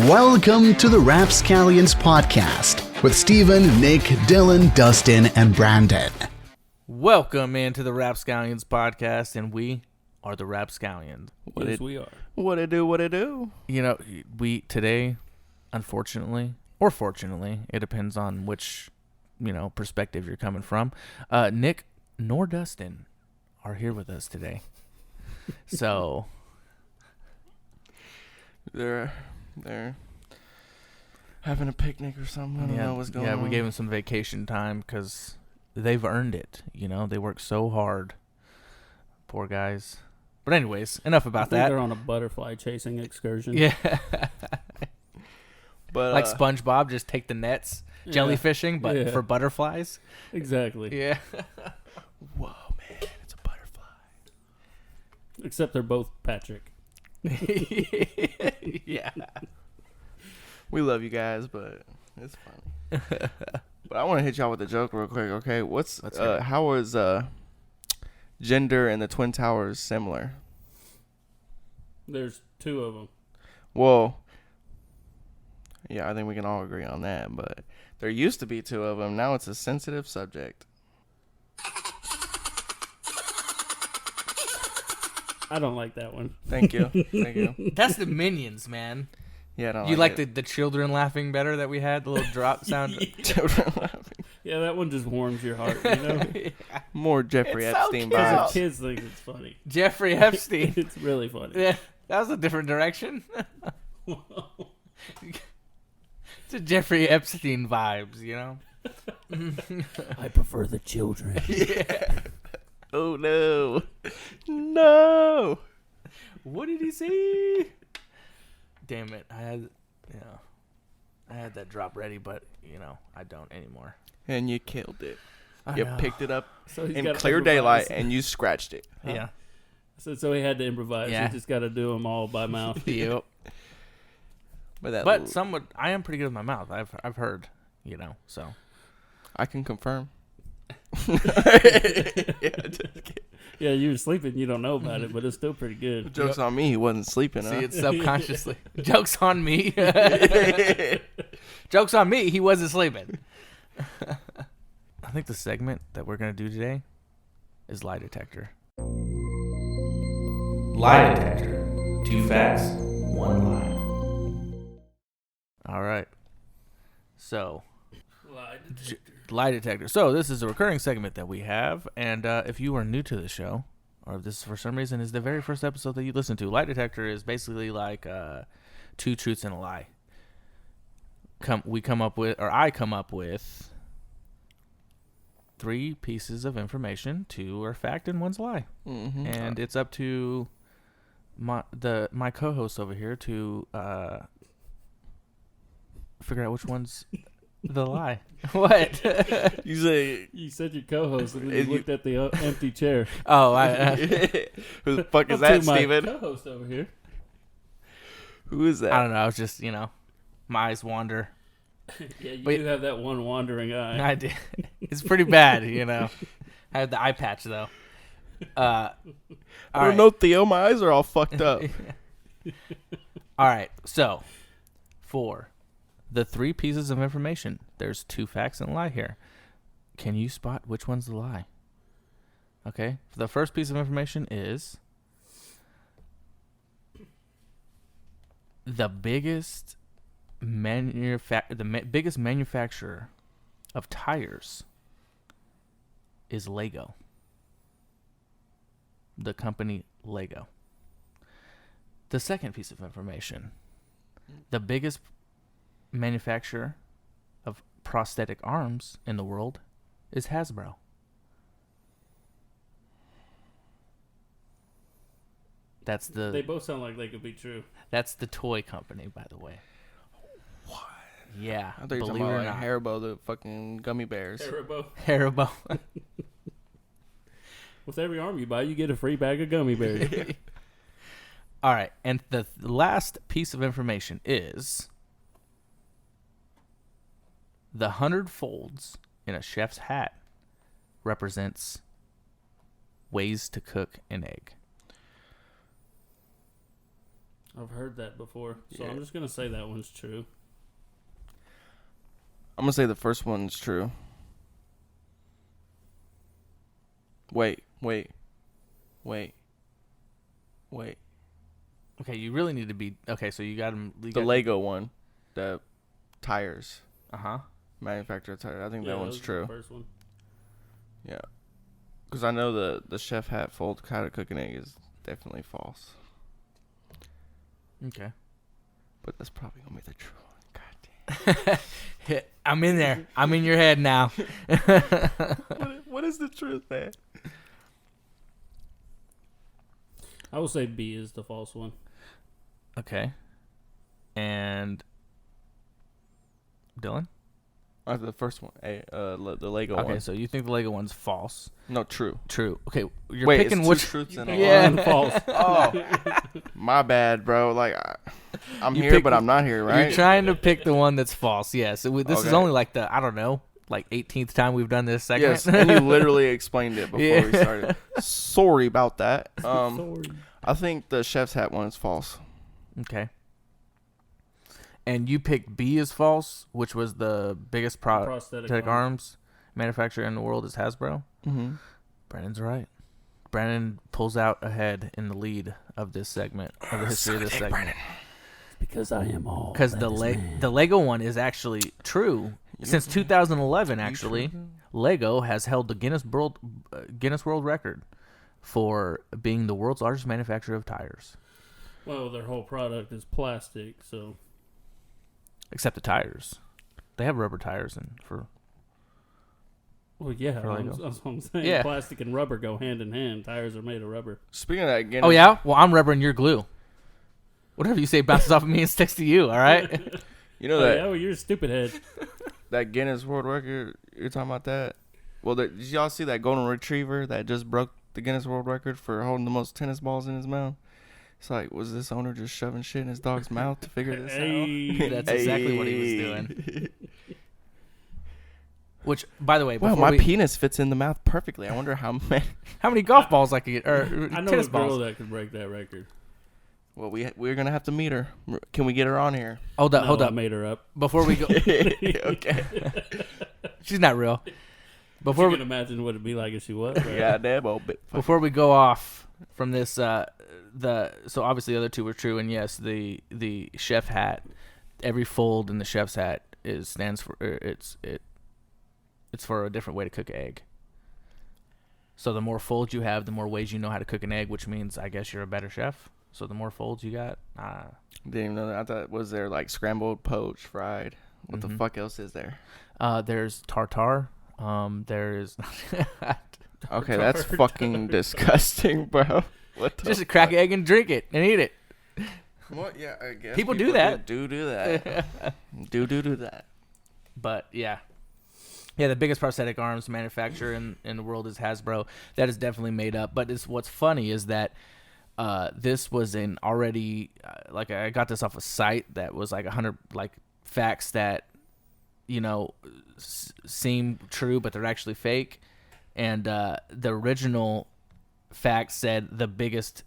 Welcome to the Rapscallions podcast with Steven, Nick, Dylan, Dustin, and Brandon. Welcome into the Rapscallions podcast, and we are the Rapscallions. Yes, we are. What it do? You know, we today, unfortunately, or fortunately, it depends on which, perspective you're coming from. Nick nor Dustin are here with us today. So They're having a picnic or something. I don't know what's going on. Yeah, we gave them some vacation time because they've earned it. They work so hard. Poor guys. But anyways, enough about that. They're on a butterfly chasing excursion. Yeah. But like SpongeBob, just take the nets, jellyfishing, but for butterflies. Exactly. Yeah. Whoa, man, it's a butterfly. Except they're both Patrick. Yeah. We love you guys, but it's funny. But I want to hit y'all with a joke real quick, okay? How is gender in the Twin Towers similar? There's two of them. Well, yeah, I think we can all agree on that, but there used to be two of them. Now it's a sensitive subject. I don't like that one. Thank you. Thank you. That's the Minions, man. Yeah, I don't You like the children laughing better that we had? The little drop sound? children laughing. Yeah, that one just warms your heart, Yeah. More Jeffrey It's so Epstein cute. vibes. Because the kids think it's funny. Jeffrey Epstein. It's really funny. Yeah, that was a different direction. It's a Jeffrey Epstein vibes, I prefer the children. Yeah. Oh, no. No. What did he say? Damn it. I had that drop ready, but, I don't anymore. And you killed it. I You know. picked it up So he's in gotta clear improvise. daylight and you scratched it. Huh? Yeah. So he had to improvise. Yeah. He just got to do them all by mouth. Yep. But I am pretty good with my mouth. I've heard, so. I can confirm. Yeah, you were sleeping. You don't know about it, but it's still pretty good. Joke's on me. He wasn't sleeping. See, Huh? it's subconsciously. Joke's on me. Joke's on me. He wasn't sleeping. I think the segment that we're going to do today is Lie Detector. Lie Detector. 2 facts, 1 lie. All right. So, Lie Detector. So, this is a recurring segment that we have. And if you are new to the show, or if this for some reason is the very first episode that you listen to, Lie Detector is basically like 2 truths and a lie. I come up with 3 pieces of information. 2 are fact and 1's a lie. Mm-hmm. And it's up to my co-host over here to figure out which one's the lie. What? You said your co-host, and then you looked at the empty chair. Oh, who the fuck is Up to that, my Steven? co-host over here. Who is that? I don't know. I was just, my eyes wander. Yeah, you Wait. do have that one wandering eye. I did. It's pretty bad, I had the eye patch though. I don't know, Theo. My eyes are all fucked up. All right. So, for the 3 pieces of information, there's 2 facts and a lie here. Can you spot which one's the lie? Okay. The first piece of information is the biggest biggest manufacturer of tires is Lego. The company Lego. The second piece of information, the biggest manufacturer of prosthetic arms in the world is Hasbro. They both sound like they could be true. That's the toy company, by the way. What? Yeah. I thought you were talking believe it or about like not. Haribo, the fucking gummy bears. Haribo. With every arm you buy, you get a free bag of gummy bears. All right, and the last piece of information is the 100 folds in a chef's hat represents ways to cook an egg. I've heard that before, so I'm just gonna say that one's true. I'm gonna say the first one's true. Wait. Okay, you really need to be okay. So you got them. The Lego one, the tires. Uh-huh. Manufacturer tires. I think Yeah, that one's true. The first one. Yeah, because I know the chef hat fold how to cook an egg is definitely false. Okay. But that's probably gonna be the true one. God damn. I'm in there. I'm in your head now. What is the truth, man? I will say B is the false one. Okay. And Dylan? The first one. The Lego one. Okay, so you think the Lego one's false? No, true. True. Okay, you're Wait, picking it's which two truths and a Yeah. lie. False. Oh, my bad, bro. Like, I'm You here, pick- but I'm not here, right? You're trying to pick the one that's false. Yes. This is Okay. only like the 18th time we've done this segment. Yes, and you literally explained it before Yeah. we started. Sorry about that. Sorry. I think the chef's hat one is false. Okay. And you picked B as false, which was the biggest prosthetic arms manufacturer in the world is Hasbro. Mm-hmm. Brandon's right. Brandon pulls out ahead in the lead of this segment, of the history of this segment. Because I am all. Because the Lego one is actually true. Since 2011, actually, Lego has held the Guinness World Record for being the world's largest manufacturer of tires. Well, their whole product is plastic, so. Except the tires. They have rubber tires for. Well, yeah, For Lego. that's what I'm saying. Yeah. Plastic and rubber go hand in hand. Tires are made of rubber. Speaking of that, Guinness, Oh yeah? Well, I'm rubber and you're glue. Whatever you say bounces off of me and sticks to you, all right? you know Oh, that yeah, well, you're a stupid head. that Guinness World Record. You're talking about that? Well, did y'all see that golden retriever that just broke the Guinness World Record for holding the most tennis balls in his mouth? It's like, was this owner just shoving shit in his dog's mouth to figure this out? That's exactly what he was doing. Which, by the way, Wow, before my penis fits in the mouth perfectly. I wonder how many golf balls I could get, or I know tennis a girl balls. that could break that record. Well, we're gonna have to meet her. Can we get her on here? Hold up, No, hold I up. made her up. Before we go, Okay. she's not real. Before you can imagine what it'd be like if she was. Right? Yeah, damn old bit. Before we go off from this, so obviously the other two were true, and yes, the chef hat, every fold in the chef's hat stands for it's for a different way to cook an egg. So the more folds you have, the more ways you know how to cook an egg, which means I guess you're a better chef. So the more folds you got, Didn't even know that. I thought, was there like scrambled, poached, fried? What the fuck else is there? there's tartare. There's Okay, that's fucking disgusting, bro. What the just crack an egg and drink it and eat it. What? Yeah, I guess People do that. Do that. do that. But yeah, the biggest prosthetic arms manufacturer in the world is Hasbro. That is definitely made up. But what's funny is that this was an already like I got this off a site that was like 100 like facts that seem true but they're actually fake, and the original fact said the biggest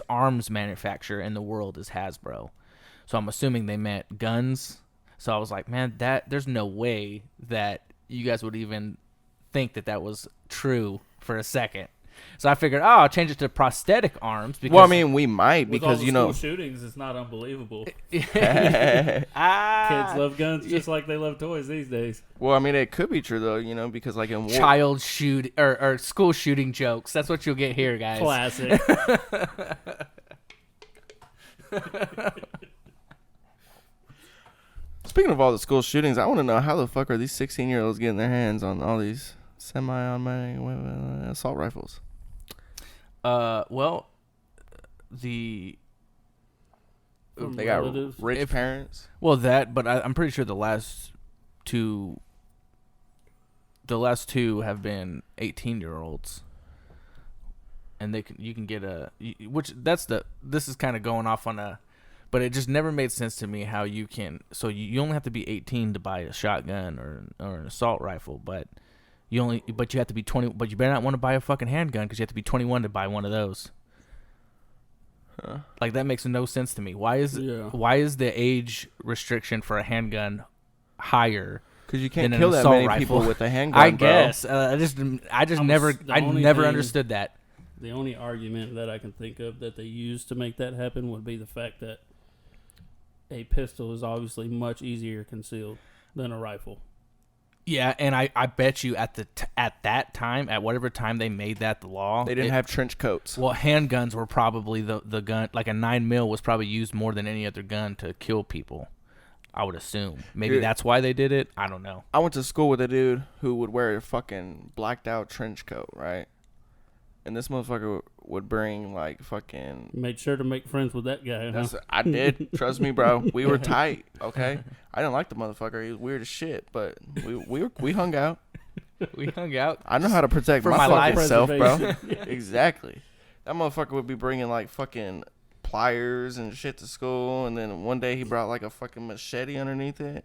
arms manufacturer in the world is Hasbro. So I'm assuming they meant guns. So I was like, man, there's no way that you guys would even think that was true for a second. So I figured, I'll change it to prosthetic arms. Because, well, I mean, we might with because all the school shootings, it's not unbelievable. Kids love guns just like they love toys these days. Well, I mean, it could be true though, because like in war, child shoot or school shooting jokes. That's what you'll get here, guys. Classic. Speaking of all the school shootings, I want to know how the fuck are these 16-year-olds getting their hands on all these semi-automatic assault rifles? Well, they got rich parents. Well, but I'm pretty sure the last two have been 18-year-olds, and you can get this is kind of going off on a, but it just never made sense to me how you can. So you only have to be 18 to buy a shotgun or an assault rifle, but you have to be 20. But you better not want to buy a fucking handgun because you have to be 21 to buy one of those. Like that makes no sense to me. Why is the age restriction for a handgun higher? Because you can't kill that many people with a handgun. I guess. I just never understood that. The only argument that I can think of that they used to make that happen would be the fact that a pistol is obviously much easier concealed than a rifle. Yeah, and I bet you at that time, at whatever time they made that the law, they didn't have trench coats. Well, handguns were probably the gun, like a 9mm was probably used more than any other gun to kill people. I would assume. Maybe that's why they did it. I don't know. I went to school with a dude who would wear a fucking blacked out trench coat, right? And this motherfucker would bring like fucking... Made sure to make friends with that guy. Huh? I did. Trust me, bro. We were tight, okay? I didn't like the motherfucker. He was weird as shit, but we hung out. We hung out. I know how to protect for my life. fucking self, bro. Exactly. That motherfucker would be bringing like fucking pliers and shit to school, and then one day he brought like a fucking machete underneath it.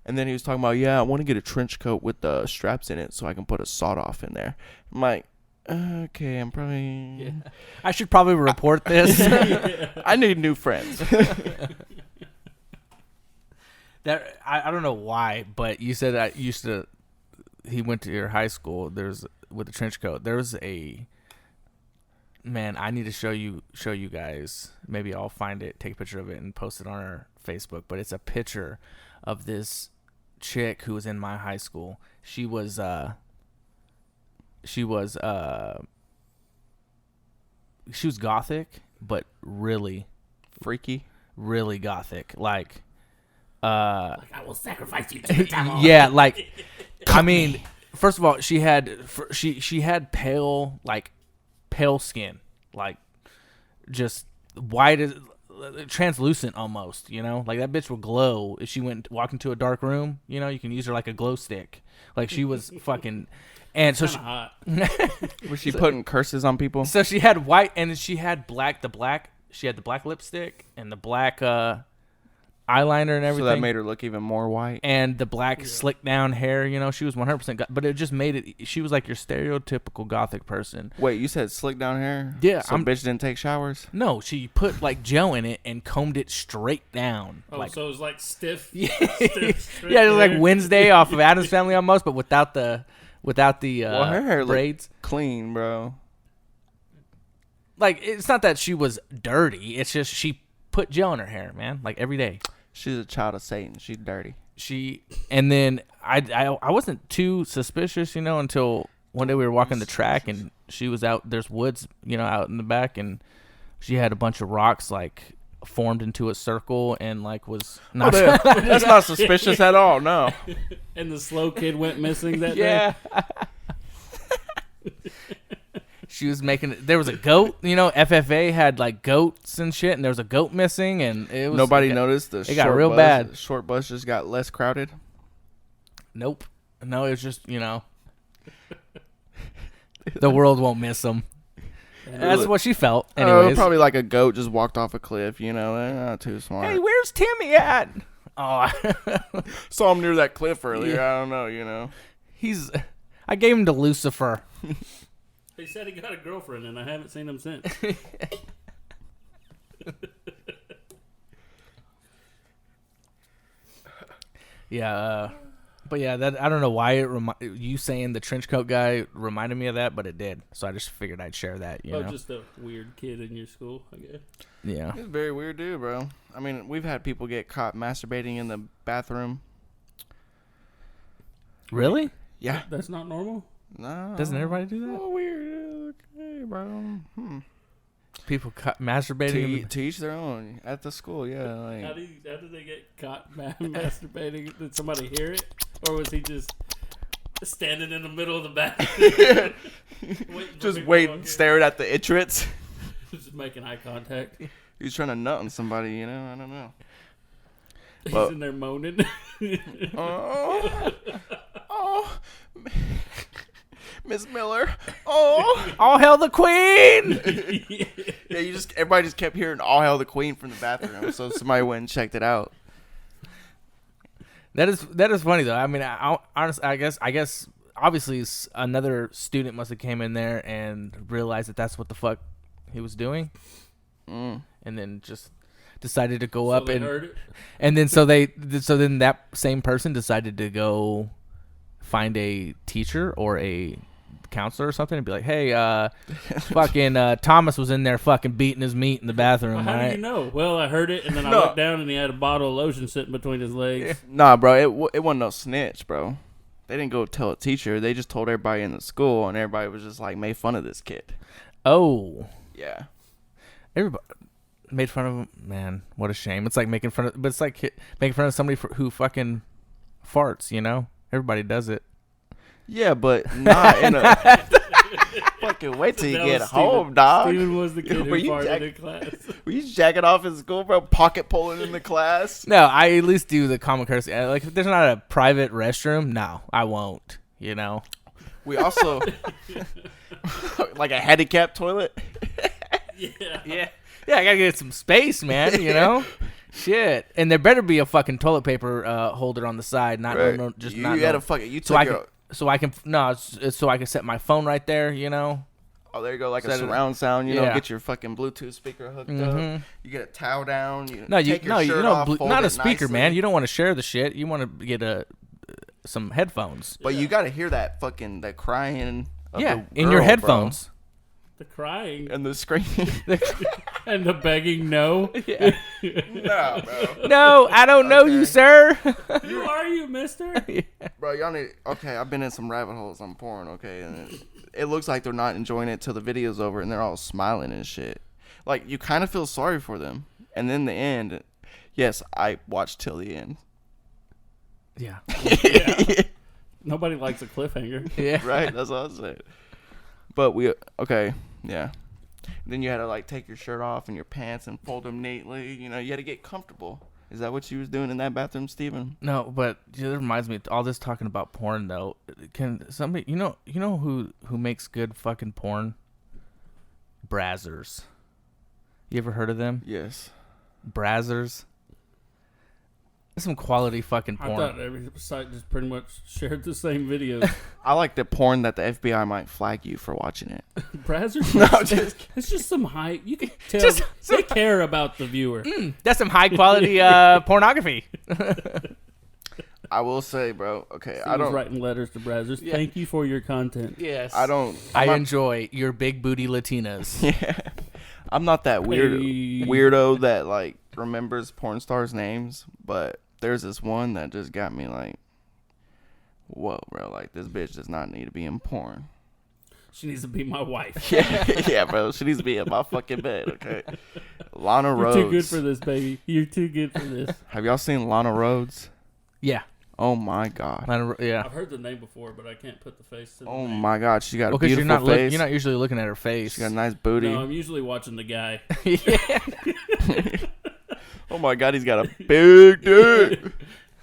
And then he was talking about, yeah, I want to get a trench coat with the straps in it so I can put a sawed off in there. I'm like, okay, I'm probably... Yeah. I should probably report this. I need new friends. That I don't know why, but you said that he went to your high school. There's with the trench coat. There was a... Man, I need to show you guys. Maybe I'll find it, take a picture of it, and post it on our Facebook. But it's a picture of this chick who was in my high school. She was gothic, but really freaky, really gothic. Like I will sacrifice you to the devil. Yeah, like I mean, first of all, she had pale skin, like just white as translucent almost, you know, like that bitch would glow if she walked into a dark room, you know, you can use her like a glow stick, like she was fucking. And so was she putting curses on people? So she had white, and she had she had the black lipstick and the black eyeliner and everything. So that made her look even more white. And the black slick down hair, you know, she was 100%, but it just made it, she was like your stereotypical gothic person. Wait, you said slick down hair? Yeah. Some bitch didn't take showers? No, she put like gel in it and combed it straight down. Oh, like, so it was like stiff? Yeah, yeah, it was like Wednesday off of Addams Family almost, but without the well, her hair braids. Clean, bro. Like, it's not that she was dirty, it's just she put gel in her hair, man, like every day. She's a child of Satan. She's dirty. And then I wasn't too suspicious, you know, until one day we were walking the track and she was out. There's woods, you know, out in the back, and she had a bunch of rocks like formed into a circle and like was not. That's not suspicious at all. No. And the slow kid went missing that day. Yeah. She was there was a goat, you know, FFA had like goats and shit, and there was a goat missing, and it was... Nobody noticed it got real bad. The short bus just got less crowded? Nope. No, it was just, you know, the world won't miss them. That's what she felt. Anyways. Probably like a goat just walked off a cliff, you know, they're not too smart. Hey, where's Timmy at? Oh, saw him near that cliff earlier. Yeah. I don't know, you know. I gave him to Lucifer. He said he got a girlfriend, and I haven't seen him since. Yeah, but yeah, that I don't know why you saying the trench coat guy reminded me of that, but it did. So I just figured I'd share that. You know, just a weird kid in your school, I guess. Yeah, he's a very weird dude, bro. I mean, we've had people get caught masturbating in the bathroom. Really? Yeah, that's not normal. No. Doesn't everybody do that? Oh, weird. Okay, bro. People masturbating to each their own at the school. Yeah. Like, how did they get caught masturbating? Did somebody hear it, or was he just standing in the middle of the bathroom? Just waiting, staring at the entrance. Just making eye contact. He was trying to nut on somebody. You know, I don't know. He's in there moaning. Oh. Miss Miller. Oh, all hail the queen. Yeah, everybody just kept hearing all hail the queen from the bathroom, so somebody went and checked it out. That is funny though. I mean, honestly, I guess obviously another student must have came in there and realized that that's what the fuck he was doing, Mm. and then just decided to go up and heard it? and then so then that same person decided to go find a teacher or a counselor or something and be like, hey, fucking Thomas was in there fucking beating his meat in the bathroom. Well, how right? do you know? Well, I heard it, and then I looked down, and he had a bottle of lotion sitting between his legs. Nah, bro, it wasn't no snitch, bro. They didn't go tell a teacher. They just told everybody in the school, and everybody was just like made fun of this kid. Oh, Yeah. everybody made fun of him. Man, what a shame. It's like making fun of, but it's like making fun of somebody who fucking farts. You know, everybody does it. Yeah, but not in a fucking wait till you get home, dog. Steven was the kid who farted in class. Were you jacking off in school, bro? Pocket pulling in the class? No, I at least do the common courtesy. Like, if there's not a private restroom, no, I won't. You know. We also like a handicapped toilet. Yeah. Yeah, I gotta get some space, man. You know, shit. And there better be a fucking toilet paper holder on the side, not Right. no, just you not. had no. a fucking. You So took I your. can, so I can set my phone right there. You know. Oh, there you go, like a Set it- surround sound. You know, Yeah. get your fucking Bluetooth speaker hooked up. Mhm. You get a towel down. You No, take your shirt off, fold not a it speaker, nicely. man. You don't want to share the shit. You want to get some headphones. But you got to hear that fucking that crying. Of Yeah, the in your girl, headphones. The crying bro. And the screaming. and the begging no. Nah, bro. No, I don't know you, Okay. sir. Who are you, mister? Bro, y'all need. Okay, I've been in some rabbit holes on porn. Okay, and it looks like they're not enjoying it till the video's over, and they're all smiling and shit. Like you kind of feel sorry for them, and then the end. Yes, I watched till the end. Yeah. Nobody likes a cliffhanger. Yeah. Right, that's what I said. But yeah. Then you had to like take your shirt off and your pants and fold them neatly. You know, you had to get comfortable. Is that what you was doing in that bathroom, Steven? No, but it reminds me. All this talking about porn, though. Can somebody, you know who makes good fucking porn? Brazzers. You ever heard of them? Yes. Brazzers. That's some quality fucking I porn. thought every site just pretty much shared the same videos. I like the porn that the FBI might flag you for watching it. Brazzers? No, just It's just some hype. You can tell Just they care about the viewer. That's some high quality pornography. I will say, bro. Okay, I was writing letters to Brazzers. Yeah. Thank you for your content. Yes. I enjoy your big booty Latinas. Yeah. I'm not that weird Hey. weirdo that like remembers porn stars' names, but there's this one that just got me like, whoa, bro! Like this bitch does not need to be in porn. She needs to be my wife. Yeah, bro. She needs to be in my fucking bed. Okay. Lana You're Rhodes. too good for this, baby. You're too good for this. Have y'all seen Lana Rhodes? Yeah. Oh my god. Yeah. I've heard the name before, but I can't put the face to the Oh name. my god. She got a Well, because beautiful face. you're not usually looking at her face. She got a nice booty. No, I'm usually watching the guy. Oh my god, he's got a big dick.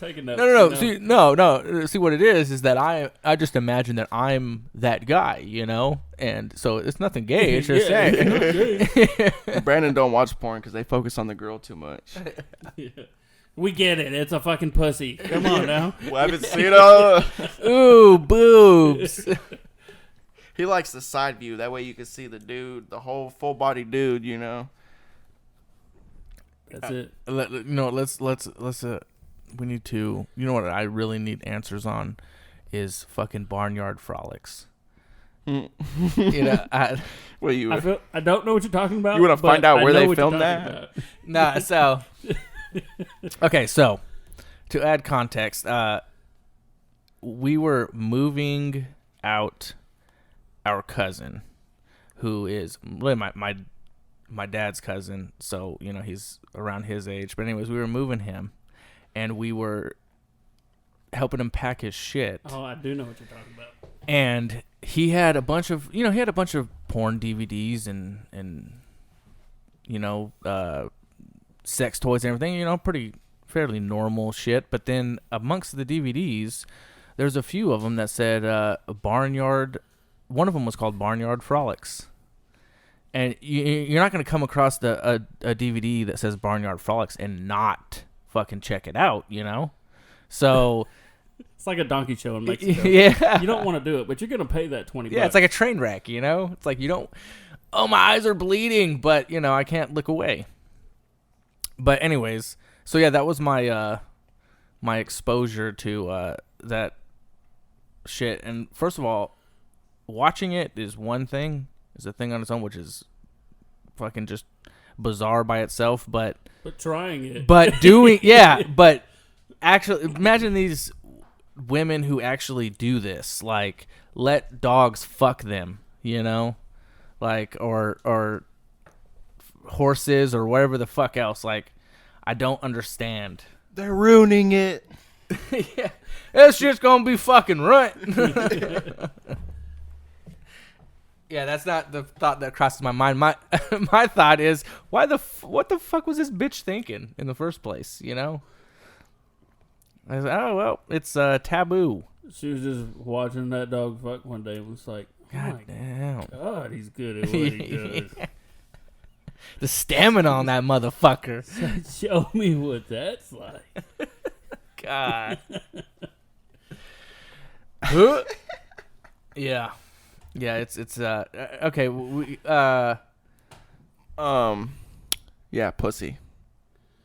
Taking notes. No. you know? See, See what it is that I just imagine that I'm that guy, you know, and so it's nothing gay. It's just Yeah, saying. okay. Brandon don't watch porn because they focus on the girl too much. Yeah. We get it. It's a fucking pussy. Come on now. Well, I haven't seen it. Ooh, boobs. He likes the side view. That way you can see the dude, the whole full body dude. You know. That's it. Let's we need to. You know what I really need answers on is fucking barnyard frolics. You know, Well, you I don't know what you're talking about. You wanna but find out I where know they what you're filmed talking that? about. nah. So okay, so to add context, we were moving out our cousin, who is really my dad's cousin. So you know he's around his age. But anyways, we were moving him, and we were helping him pack his shit. Oh, I do know what you're talking about. And he had a bunch of porn DVDs and sex toys and everything, pretty fairly normal shit. But then amongst the DVDs, there's a few of them that said Barnyard. One of them was called Barnyard Frolics. And you're not going to come across a DVD that says Barnyard Frolics and not fucking check it out, you know? So It's like a donkey show in Mexico. Yeah. You don't want to do it, but you're going to pay that $20. Yeah, it's like a train wreck, you know? It's like you don't, oh, my eyes are bleeding, but, you know, I can't look away. But anyways, so yeah, that was my my exposure to that shit. And first of all, watching it is one thing, is a thing on its own, which is fucking just bizarre by itself, but trying it. But doing, yeah, but actually, imagine these women who actually do this, like let dogs fuck them, you know, like or horses or whatever the fuck else. Like, I don't understand. They're ruining it. Yeah, it's just gonna be fucking right. Yeah, that's not the thought that crosses my mind. My my thought is, what the fuck was this bitch thinking in the first place? You know. I was like, oh, well, it's taboo. She was just watching that dog fuck one day and was like, God damn. God, he's good at what he does. The stamina on that motherfucker. Show me what that's like. God. Yeah. Yeah, it's okay, we yeah, pussy.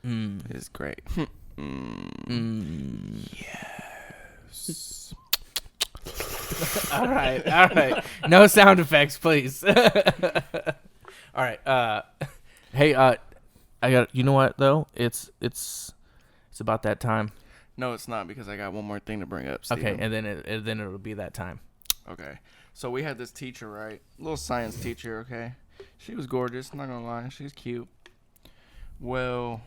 Is great. Yes. All right. No sound effects, please. All right. Hey, I got. You know what though? It's about that time. No, it's not, because I got one more thing to bring up, Steven. Okay, and then it'll be that time. Okay. So we had this teacher, right? Little science teacher, okay? She was gorgeous, not gonna lie. She's cute. Well,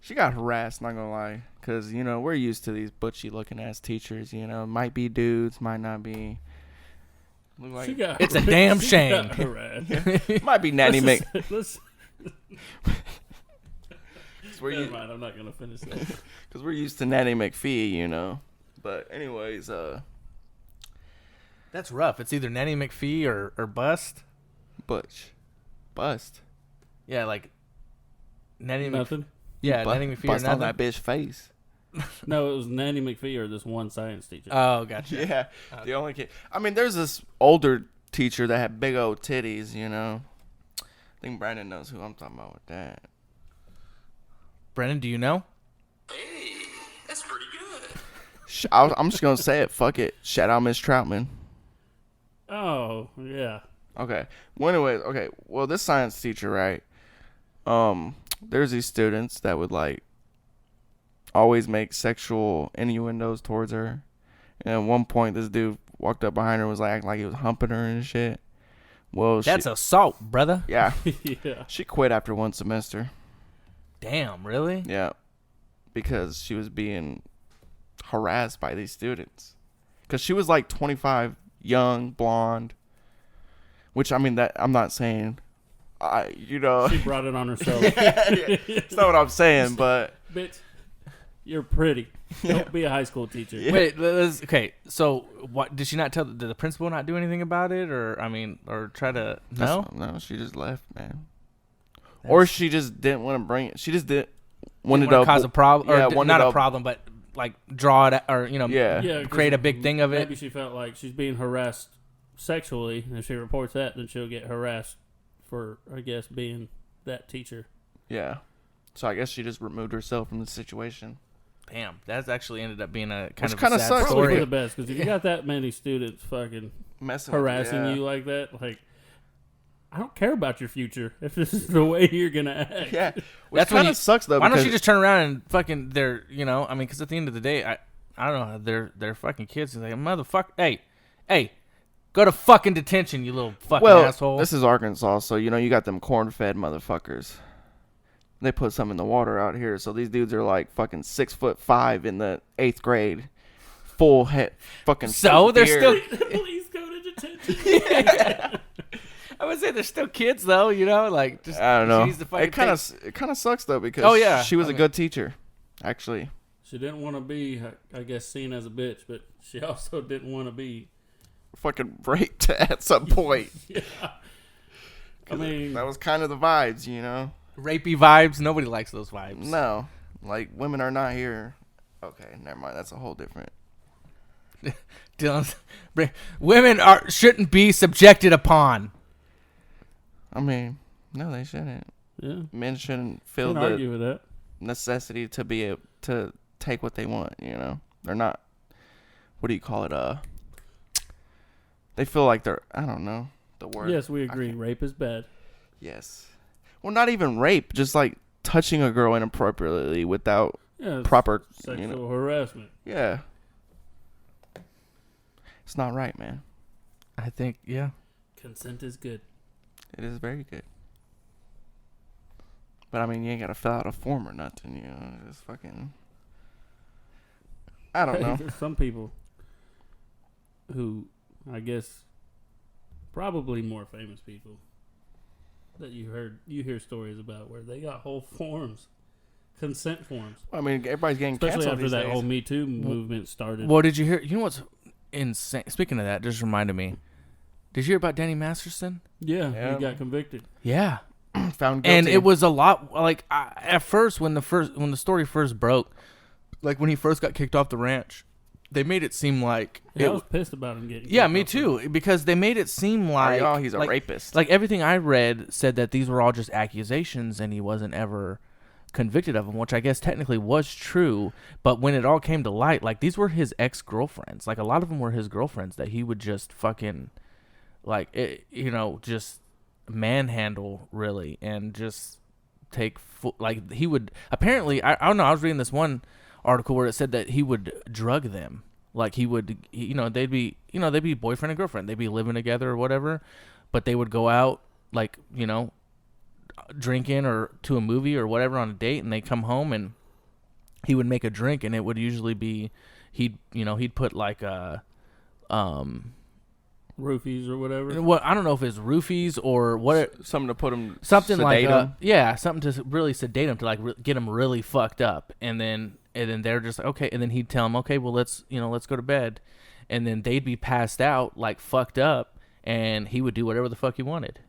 she got harassed, not gonna lie. Because, you know, we're used to these butchy-looking ass teachers, you know. Might be dudes, might not be. Look like it's a damn shame. Might be Nanny Mc. Never mind, I'm not going to finish that. Because we're used to Nanny McPhee, you know. But anyways, that's rough. It's either Nanny McPhee or bust. Bust. Yeah, like Nanny Nothing? Yeah, Nanny McPhee bust or nothing. on that bitch face. No, it was Nanny McPhee or this one science teacher. Oh, gotcha. Yeah, the only kid. I mean, there's this older teacher that had big old titties, you know. I think Brandon knows who I'm talking about with that. Brennan, do you know? Hey, that's pretty good. I'm just gonna say it. Fuck it. Shout out Miss Troutman. Oh, yeah. Okay. Well, anyways, okay. Well, this science teacher, right? There's these students that would like always make sexual innuendos towards her. And at one point, this dude walked up behind her and was like acting like he was humping her and shit. Well, that's assault, brother. Yeah. Yeah. She quit after one semester. Damn, really? Yeah. Because she was being harassed by these students. Because she was like 25, young, blonde. Which, I mean, that I'm not saying, you know. She brought it on herself. It's not what I'm saying, but. Bitch, you're pretty. Don't be a high school teacher. Yeah. Wait, okay. So, what did she not tell? Did the principal not do anything about it, or try to? No, she just left, man. Or she just didn't want to bring it. She just didn't want to cause a problem, or yeah, not a problem, but like draw it, or create a big thing of it. Maybe she felt like she's being harassed sexually, and if she reports that, then she'll get harassed for, I guess, being that teacher. Yeah. So I guess she just removed herself from the situation. Damn, that's actually ended up being a kind of kinda sad sucks, story. Probably for the best, because if you got that many students fucking harassing you like that, like, I don't care about your future if this is the way you're gonna act. Yeah, which kind of sucks though. Why don't you just turn around and fucking because at the end of the day, I don't know, they're fucking kids. They're like, motherfucker, hey, go to fucking detention, you little fucking asshole. This is Arkansas, so you got them corn-fed motherfuckers. They put some in the water out here, so these dudes are like fucking 6'5" in the 8th grade, full head fucking. So they're still. Please go to detention. Yeah. I would say they're still kids, though. Like just. I don't know. It kind of sucks though, because she was a good teacher, actually. She didn't want to be, I guess, seen as a bitch, but she also didn't want to be fucking raped at some point. Yeah. I mean, that was kind of the vibes, Rapey vibes. Nobody likes those vibes. No, like women are not here Okay, never mind. That's a whole different. Dylan's, women shouldn't be subjected upon. I mean, no, they shouldn't. Yeah. Men shouldn't feel Can't argue with that. necessity to be able to take what they want. You know, they're not. What do you call it? They feel like they're. I don't know the word. Yes, we agree. Rape is bad. Yes. Well, not even rape. Just like touching a girl inappropriately without proper sexual harassment. Yeah. It's not right, man. I think, yeah. Consent is good. It is very good. But I mean, you ain't gotta fill out a form or nothing, you know. Just fucking. I don't know. There's some people who, I guess, probably more famous people that you hear stories about where they got whole forms, consent forms. I mean, everybody's getting especially canceled after these that days. whole Me Too movement started. Well, did you hear? You know what's insane? Speaking of that, just reminded me. Did you hear about Danny Masterson? Yeah, he got convicted. Yeah. Found guilty. And it was a lot like at first when the story first broke, like when he first got kicked off the ranch, they made it seem like I was pissed about him getting. Yeah, kicked me off too. Because they made it seem like he's a rapist. Like everything I read said that these were all just accusations, and he wasn't ever convicted of them, which I guess technically was true. But when it all came to light, like these were his ex-girlfriends. Like a lot of them were his girlfriends that he would just fucking, like just manhandle really, and just take like he would apparently. I don't know. I was reading this one article where it said that he would drug them. Like he would, they'd be boyfriend and girlfriend. They'd be living together or whatever, but they would go out like, drinking or to a movie or whatever on a date, and they come home and he would make a drink, and it would usually be he'd put like roofies or whatever. Well, I don't know if it's roofies or what. Something to put him. Something like him. something to really sedate him, to like get him really fucked up, and then they're just like, okay, and then he'd tell him, okay, well let's go to bed, and then they'd be passed out like fucked up, and he would do whatever the fuck he wanted,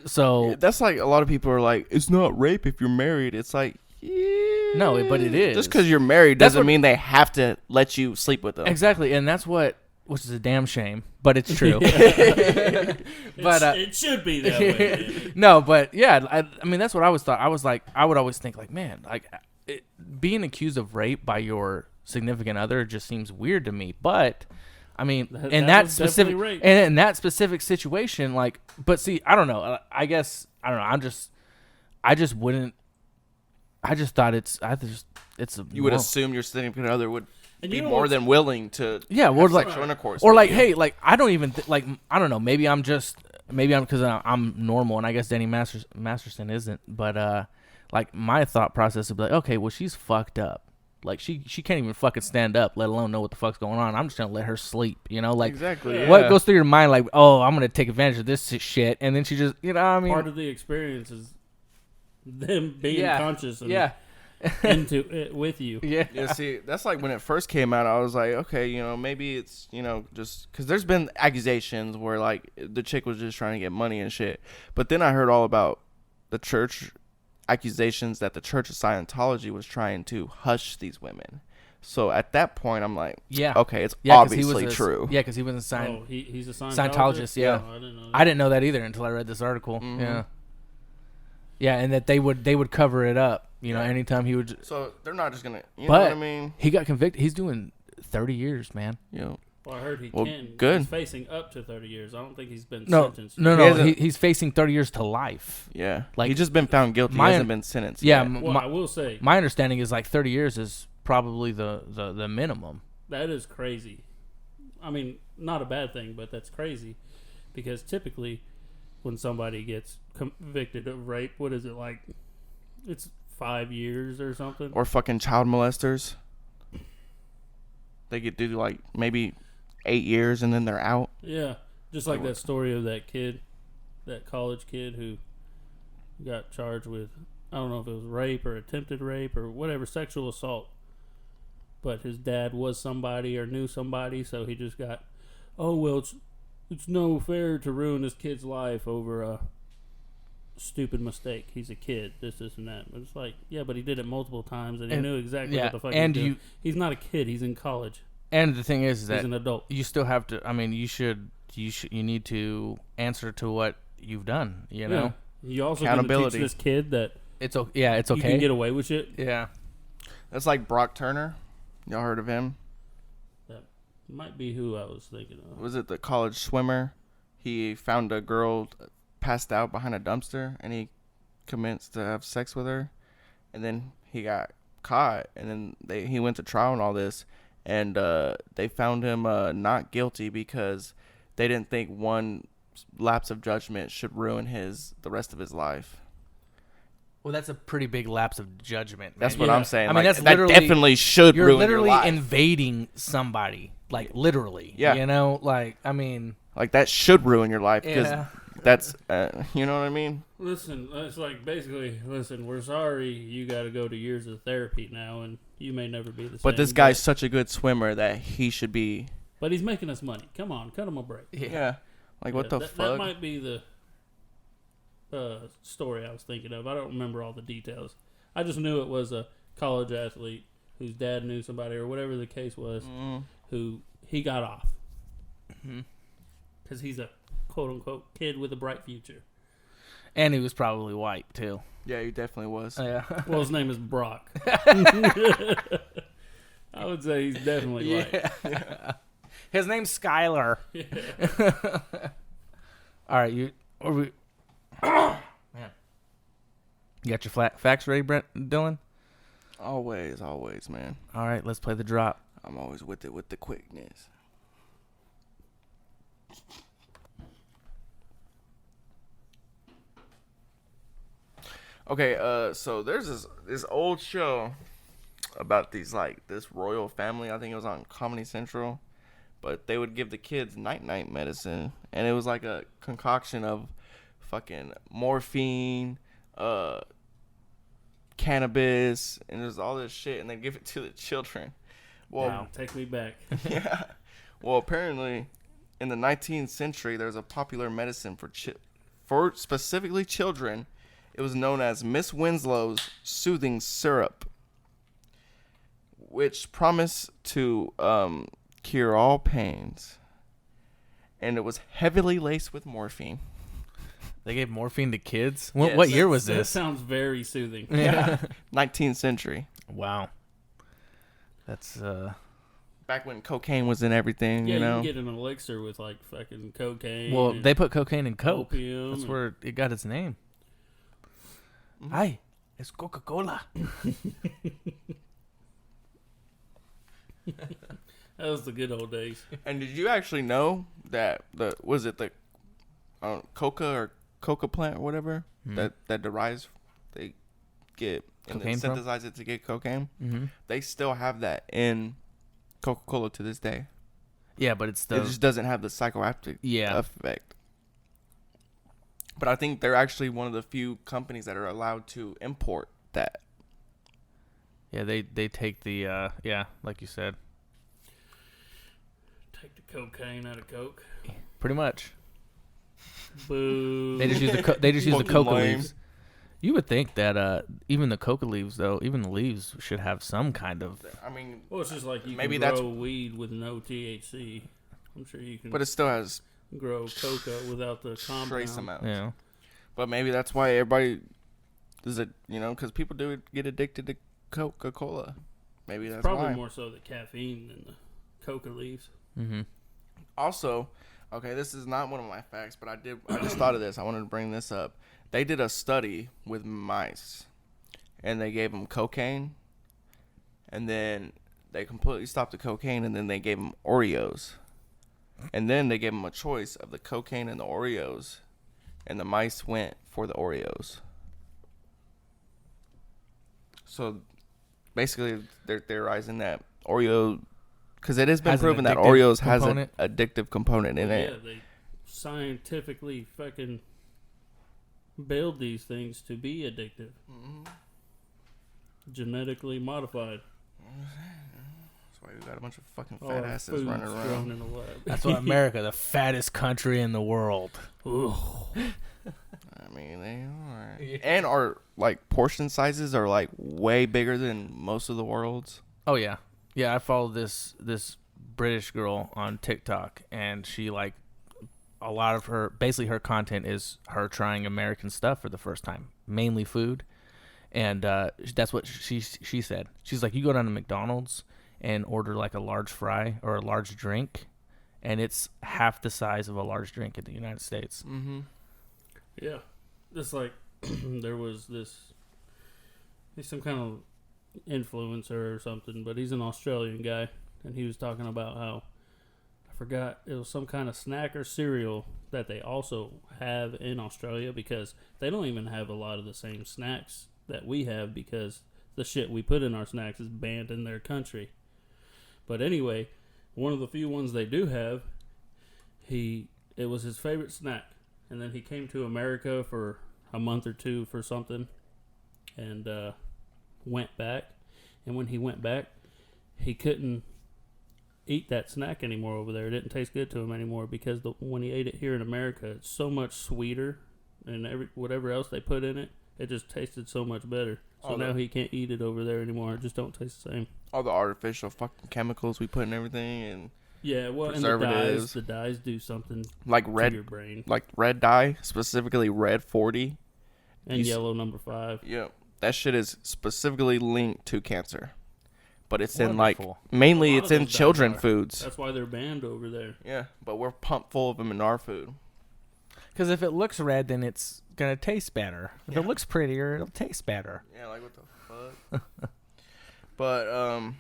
So that's like a lot of people are like, it's not rape if you're married. It's like, no, but it is. Just because you're married doesn't mean they have to let you sleep with them. Exactly, and that's which is a damn shame, but it's true. But it should be that way. No, but yeah, I mean that's what I always thought. I would always think like, man, like being accused of rape by your significant other just seems weird to me. But I mean, in that specific situation, like, but see, I don't know. I guess I don't know. I just wouldn't. I just thought it's a. You would assume your significant other would. And be more than willing to have like sexual intercourse or like you. Hey, like I don't even like I don't know, maybe I'm because I'm normal, and I guess Danny Masterson isn't, but like my thought process would be like, okay, well she's fucked up, like she can't even fucking stand up, let alone know what the fuck's going on. I'm just gonna let her sleep, like exactly what goes through your mind, like, oh, I'm gonna take advantage of this shit, and then she just what I mean, part of the experience is them being conscious and into it with you. Yeah, see, that's like when it first came out, I was like, okay, maybe it's, just because there's been accusations where like the chick was just trying to get money and shit. But then I heard all about the church accusations that the Church of Scientology was trying to hush these women. So at that point, I'm like, okay, it's obviously true. Yeah, because he was he's a Scientologist. Yeah, oh, I didn't know that either until I read this article. Mm-hmm. Yeah, and that they would cover it up. Anytime he would. So they're not just gonna. You know but what I mean? He got convicted. He's doing 30 years, man. Well, I heard he can. Good. He's facing up to 30 years. I don't think he's been sentenced. No. He's facing 30 years to life. Yeah. Like he's just been found guilty. He hasn't been sentenced. Yeah. Yet. I will say. My understanding is like 30 years is probably the minimum. That is crazy. I mean, not a bad thing, but that's crazy, because typically, when somebody gets convicted of rape, what is it like? It's 5 years or something. Or fucking child molesters. They get do like maybe 8 years and then they're out. Yeah, just like that story of that kid, that college kid who got charged with, I don't know if it was rape or attempted rape or whatever, sexual assault. But his dad was somebody or knew somebody, so he just got, it's no fair to ruin this kid's life over stupid mistake. He's a kid. This and that. But it's like, yeah, but he did it multiple times, and he knew exactly what the fuck he was doing. He's not a kid. He's in college. And the thing is that he's an adult. You still have to. I mean, you need to answer to what you've done. You know. You also teach this kid that it's okay. You can get away with shit. Yeah. That's like Brock Turner. Y'all heard of him? That might be who I was thinking of. Was it the college swimmer? He found a girl passed out behind a dumpster, and he commenced to have sex with her, and then he got caught, and then he went to trial and all this, and they found him not guilty because they didn't think one lapse of judgment should ruin the rest of his life. Well, that's a pretty big lapse of judgment, man. That's what I'm saying. I mean, that definitely should ruin your life. You're literally invading somebody, like literally. Yeah. You know, like I mean, like that should ruin your life because that's you know what I mean. Listen, it's like basically, we're sorry you got to go to years of therapy now, and you may never be the same. But this guy's such a good swimmer that he should be. But he's making us money. Come on, cut him a break. Yeah. Like what the fuck? That might be the story I was thinking of. I don't remember all the details. I just knew it was a college athlete whose dad knew somebody or whatever the case was, who he got off because he's a quote unquote kid with a bright future, and he was probably white too. Yeah, he definitely was. Yeah. Well, his name is Brock. I would say he's definitely white. Yeah. His name's Skylar. Yeah. All right, man. You got your facts ready, Dylan? Always, man. All right, let's play the drop. I'm always with it with the quickness. Okay, so there's this old show about this royal family. I think it was on Comedy Central. But they would give the kids night-night medicine. And it was like a concoction of fucking morphine, cannabis, and there's all this shit. And they give it to the children. Well, now, take me back. Yeah. Well, apparently, in the 19th century, there's a popular medicine for specifically children. It was known as Miss Winslow's Soothing Syrup, which promised to cure all pains, and it was heavily laced with morphine. They gave morphine to kids? What year was this? That sounds very soothing. Yeah. 19th century. Wow. That's back when cocaine was in everything. Yeah, you know, can get an elixir with like fucking cocaine. Well, they put cocaine in Coke. Opium. That's where it got its name. Hi, it's Coca-Cola. That was the good old days. And did you actually know that the coca or coca plant or whatever that derives, they get and then synthesize it to get cocaine? Mm-hmm. They still have that in Coca-Cola to this day. Yeah, but it just doesn't have the psychoactive effect. But I think they're actually one of the few companies that are allowed to import that. Yeah, they take the like you said. Take the cocaine out of Coke. Pretty much. Boo. They just use the coca leaves. You would think that even the coca leaves, though, even the leaves should have some kind of. I mean, well, it's just like you maybe can grow weed with no THC. I'm sure you can. But it still has grow coca without the compound. Trace amounts. Yeah. But maybe that's why everybody does it. You know, because people do get addicted to Coca-Cola. Maybe that's probably why. More so the caffeine than the coca leaves. Mm-hmm. Also, okay, this is not one of my facts, but I just thought of this. I wanted to bring this up. They did a study with mice, and they gave them cocaine, and then they completely stopped the cocaine, and then they gave them Oreos, and then they gave them a choice of the cocaine and the Oreos, and the mice went for the Oreos. So basically, they're theorizing that Oreo, because it has been proven that Oreos has an addictive component in it. Yeah, they scientifically fucking build these things to be addictive. Mm-hmm. Genetically modified. That's why we got a bunch of fucking fat asses running around. In the lab. That's why America, the fattest country in the world. Ooh. I mean, they are. Yeah. And our like portion sizes are like way bigger than most of the world's. Oh yeah, yeah. I follow this British girl on TikTok, and she like a lot of her her content is her trying American stuff for the first time, mainly food. And that's what she said. She's like, you go down to McDonald's and order like a large fry or a large drink, and it's half the size of a large drink in the United States. Mm-hmm. Yeah, just like there was he's some kind of influencer or something, but he's an Australian guy, and he was talking about how, I forgot, it was some kind of snack or cereal that they also have in Australia, because they don't even have a lot of the same snacks that we have, because the shit we put in our snacks is banned in their country. But anyway, one of the few ones they do have, it was his favorite snack, and then he came to America for a month or two for something, and went back, and when he went back, he couldn't eat that snack anymore over there. It didn't taste good to him anymore, because when he ate it here in America, it's so much sweeter, and whatever else they put in it, it just tasted so much better. So now he can't eat it over there anymore. It just don't taste the same. All the artificial fucking chemicals we put in everything, and yeah, well, and the dyes do something like red, to your brain. Like red dye, specifically red 40 and yellow number 5. Yeah, that shit is specifically linked to cancer, but it's Wonderful. in like mainly it's in children foods. That's why they're banned over there. Yeah, but we're pumped full of them in our food. Because if it looks red, then it's gonna taste better. If Yeah. it looks prettier, it'll taste better. Yeah, like what the fuck? But all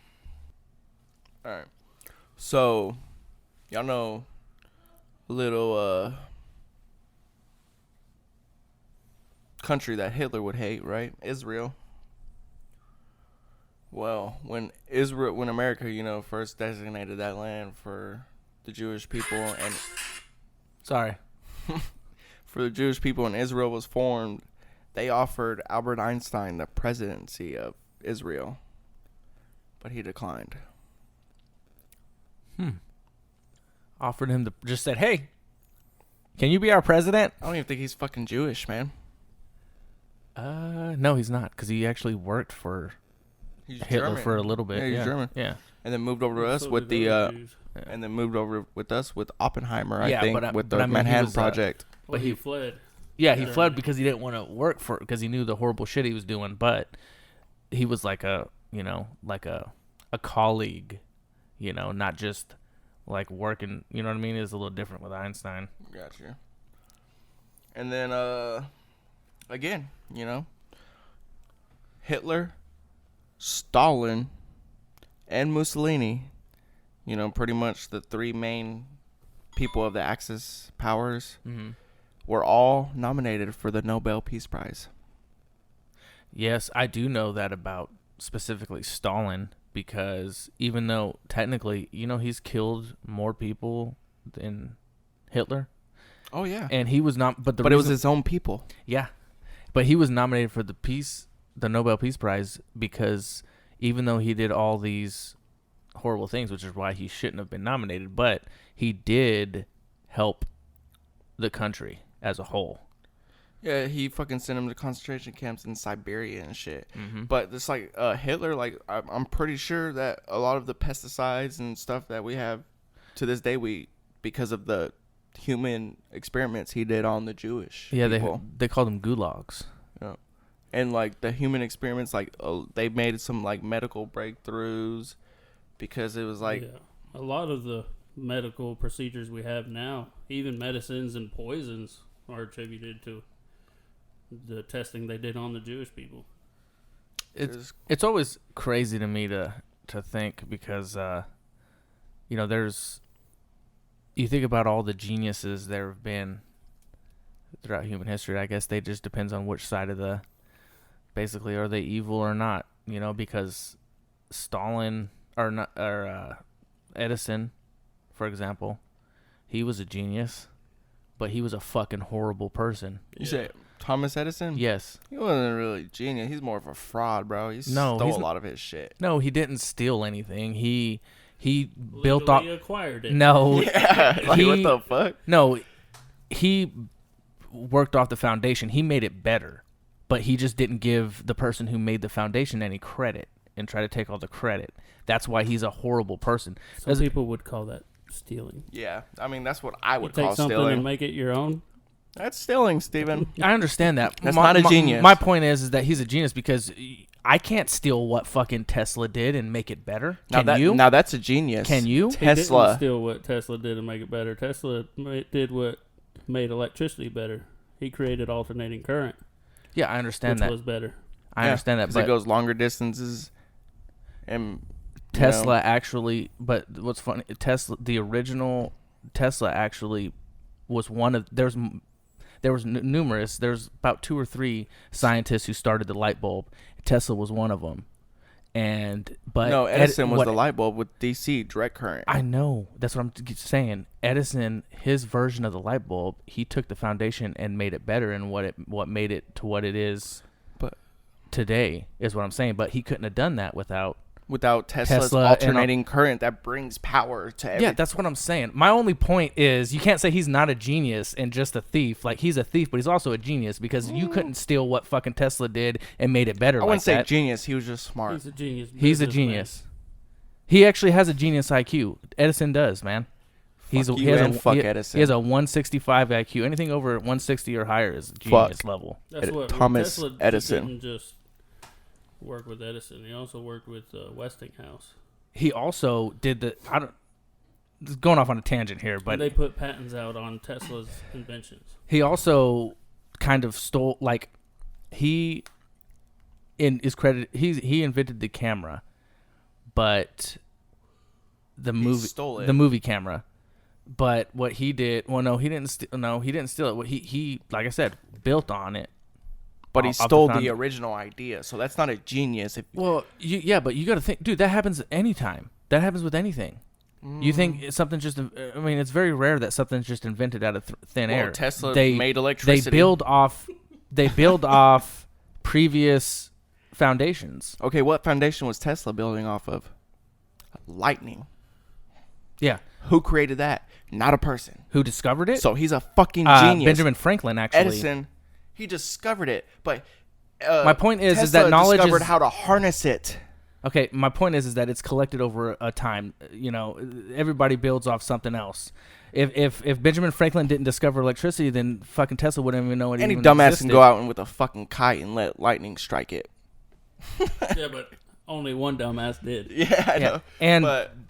right. So, y'all know a little country that Hitler would hate, right? Israel. Well, when America, first designated that land for the Jewish people and Sorry. for the Jewish people and Israel was formed, they offered Albert Einstein the presidency of Israel, but he declined. Offered him just said, hey, can you be our president? I don't even think he's fucking Jewish, man. No, he's not, because he actually worked for He's Hitler German. for a little bit. Yeah, he's German. Yeah. And then moved over to us So with did the other Jews. and then moved over with us with Oppenheimer, I Yeah, think, but, with but the I mean, he Manhattan was, Project. But he fled. Yeah, he Germany. fled because he didn't want to work because he knew the horrible shit he was doing. But he was like a colleague, not just like working. You know what I mean? It's a little different with Einstein. Gotcha. And then again, Hitler, Stalin, and Mussolini, pretty much the three main people of the Axis powers, were all nominated for the Nobel Peace Prize. Yes, I do know that about specifically Stalin, because even though technically, he's killed more people than Hitler. Oh yeah. And he was not, but it was his own people. Yeah, but he was nominated for the Nobel Peace Prize, because even though he did all these horrible things, which is why he shouldn't have been nominated, but he did help the country as a whole. Yeah, he fucking sent him to concentration camps in Siberia and shit. Mm-hmm. But it's like Hitler, like I'm pretty sure that a lot of the pesticides and stuff that we have to this day, because of the human experiments he did on the Jewish people. They called them gulags. Yeah. And like the human experiments, like they made some like medical breakthroughs, because it was like a lot of the medical procedures we have now, even medicines and poisons, are attributed to the testing they did on the Jewish people. It's always crazy to me to think, because you think about all the geniuses there have been throughout human history. I guess they just depends on which side of basically, are they evil or not? Because Stalin or Edison, for example, he was a genius, but he was a fucking horrible person. You say Thomas Edison? Yes. He wasn't really a genius. He's more of a fraud, bro. He stole a lot of his shit. No, he didn't steal anything. He He built off. Acquired it. No. Yeah. Like, what the fuck? No, he worked off the foundation. He made it better, but he just didn't give the person who made the foundation any credit and try to take all the credit. That's why he's a horrible person. Some people would call that stealing. Yeah, I mean that's what I would take call something stealing. and make it your own. That's stealing, Steven. I understand that. That's not a genius. My point is that he's a genius because I can't steal what fucking Tesla did and make it better. Can you? Now that's a genius. Can you? Tesla. He didn't steal what Tesla did and make it better. Tesla did what made electricity better. He created alternating current. Yeah, I understand which that. was better. I understand that, but it goes longer distances. And Tesla actually, but what's funny, the original Tesla actually was one of there was numerous. There's about 2 or 3 scientists who started the light bulb. Tesla was one of them. But Edison was the light bulb with DC direct current. I know. That's what I'm saying. Edison, his version of the light bulb, he took the foundation and made it better, and what made it to what it is today is what I'm saying. But he couldn't have done that without Tesla's alternating current that brings power to everything. Yeah, that's what I'm saying. My only point is you can't say he's not a genius and just a thief. Like, he's a thief, but he's also a genius because you couldn't steal what fucking Tesla did and made it better. I wouldn't say genius. He was just smart. He's a genius. He's a genius. He actually has a genius IQ. Edison does, man. He has a 165 IQ. Anything over 160 or higher is genius level. That's what Thomas Tesla Edison didn't just work with Edison. He also worked with Westinghouse. He also did going off on a tangent here, but they put patents out on Tesla's inventions. He also kind of stole, like, he invented the camera, but the movie camera. But what he did, he didn't steal it. What he like I said, built on it. But he stole the original idea, so that's not a genius. But you got to think, dude. That happens anytime. That happens with anything. You think something's just? I mean, it's very rare that something's just invented out of thin air. Tesla made electricity. They build off previous foundations. Okay, what foundation was Tesla building off of? Lightning. Yeah. Who created that? Not a person. Who discovered it? So he's a fucking genius. Benjamin Franklin, actually. Edison. He discovered it, but my point is Tesla that knowledge discovered how to harness it. Okay, my point is that it's collected over a time. You know, everybody builds off something else. If Benjamin Franklin didn't discover electricity, then fucking Tesla wouldn't even know it. Any even dumbass existed. can go out and with a fucking kite and let lightning strike it. Yeah, but only one dumbass did. Yeah, I know.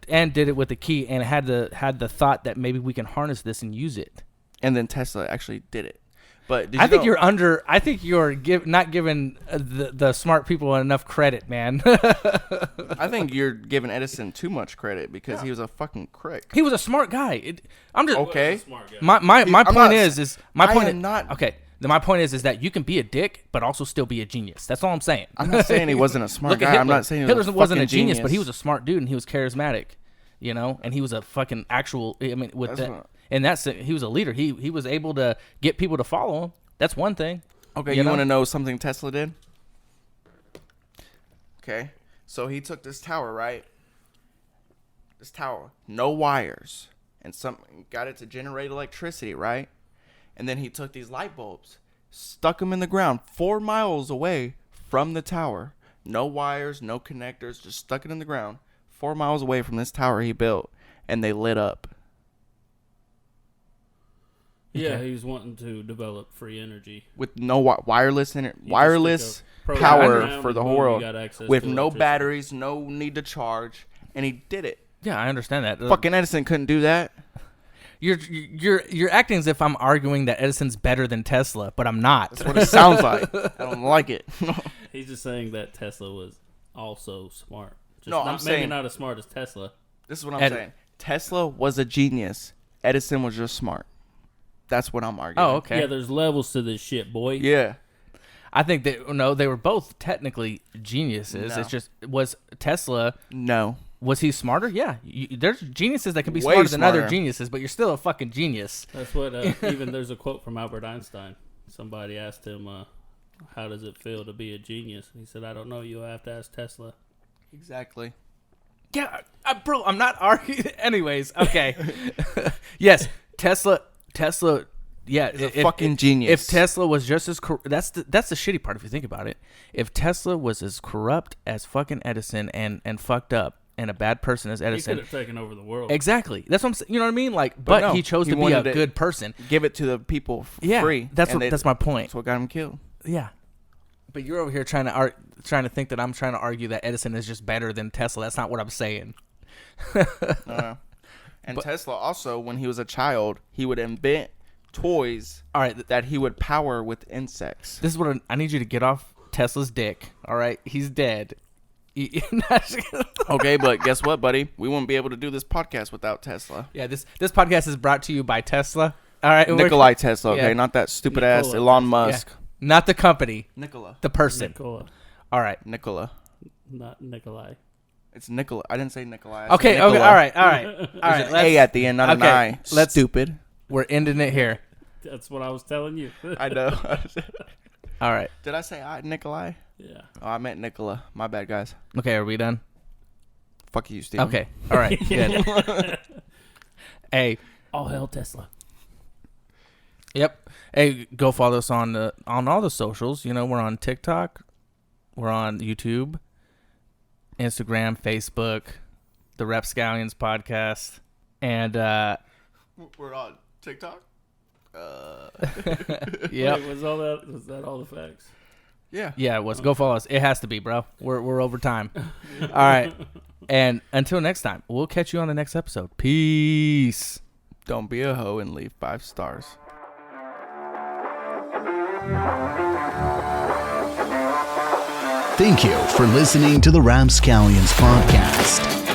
And did it with a key and had the thought that maybe we can harness this and use it. And then Tesla actually did it. But I think you're not giving the smart people enough credit, man. I think you're giving Edison too much credit because he was a fucking crick. He was a smart guy. I'm just okay. My point is my point is that you can be a dick but also still be a genius. That's all I'm saying. I'm not saying he wasn't a smart guy. I'm not saying Hitler wasn't a genius, genius, but he was a smart dude and he was charismatic, you know, and he was a fucking actual. I mean, with that. And he was a leader. He was able to get people to follow him. That's one thing. Okay, you want to know something Tesla did? Okay, so he took this tower, right? This tower, no wires, and got it to generate electricity, right? And then he took these light bulbs, stuck them in the ground 4 miles away from the tower. No wires, no connectors, just stuck it in the ground 4 miles away from this tower he built, and they lit up. Yeah, he was wanting to develop free energy with no wireless power for the whole world, with no batteries, no need to charge, and he did it. Yeah, I understand that. Fucking Edison couldn't do that. You're acting as if I'm arguing that Edison's better than Tesla, but I'm not. That's what it sounds like. I don't like it. He's just saying that Tesla was also smart. I'm saying maybe not as smart as Tesla. This is what I'm saying. Tesla was a genius. Edison was just smart. That's what I'm arguing. Oh, okay. Yeah, there's levels to this shit, boy. Yeah. I think they were both technically geniuses. No. It's just, was Tesla... No. Was he smarter? Yeah. There's geniuses that can be smarter than other geniuses, but you're still a fucking genius. That's what, even there's a quote from Albert Einstein. Somebody asked him, how does it feel to be a genius? And he said, I don't know. You'll have to ask Tesla. Exactly. Yeah, bro, I'm not arguing. Anyways, okay. Yes, Tesla. Yeah, He's a fucking genius. If Tesla was just as that's the shitty part if you think about it. If Tesla was as corrupt as fucking Edison and fucked up and a bad person as Edison, he could have taken over the world. Exactly. That's what I'm saying. You know what I mean? Like, but no, he chose to be a good person. Give it to the people free. That's my point. That's what got him killed. Yeah. But you're over here trying to think that I'm trying to argue that Edison is just better than Tesla. That's not what I'm saying. And Tesla also, when he was a child, he would invent toys that he would power with insects. This is what I need you to get off Tesla's dick. All right? He's dead. Okay, but guess what, buddy? We wouldn't be able to do this podcast without Tesla. Yeah, this podcast is brought to you by Tesla. All right, Nikolai Tesla, okay? Yeah. Not that stupid ass Elon Musk. Yeah. Not the company. Nikola. The person. Nikola. All right. Nikola. Not Nikolai. It's Nikola. I didn't say Nikolai. Okay, Nikola. All right. There's an A at the end, not an I. Stupid. We're ending it here. That's what I was telling you. I know. All right. Did I say Nikolai? Yeah. Oh, I meant Nikola. My bad, guys. Okay, are we done? Fuck you, Steven. Okay. All right. Good. Hey. All hail Tesla. Yep. Hey, go follow us on all the socials. You know, we're on TikTok. We're on YouTube, Instagram, Facebook, the Rapscallions podcast. And we're on TikTok? Yeah. Was that all the facts? Yeah. Yeah, it was. Go follow us. It has to be, bro. We're over time. All right. And until next time, we'll catch you on the next episode. Peace. Don't be a hoe and leave 5 stars. Thank you for listening to the Rapscallions podcast.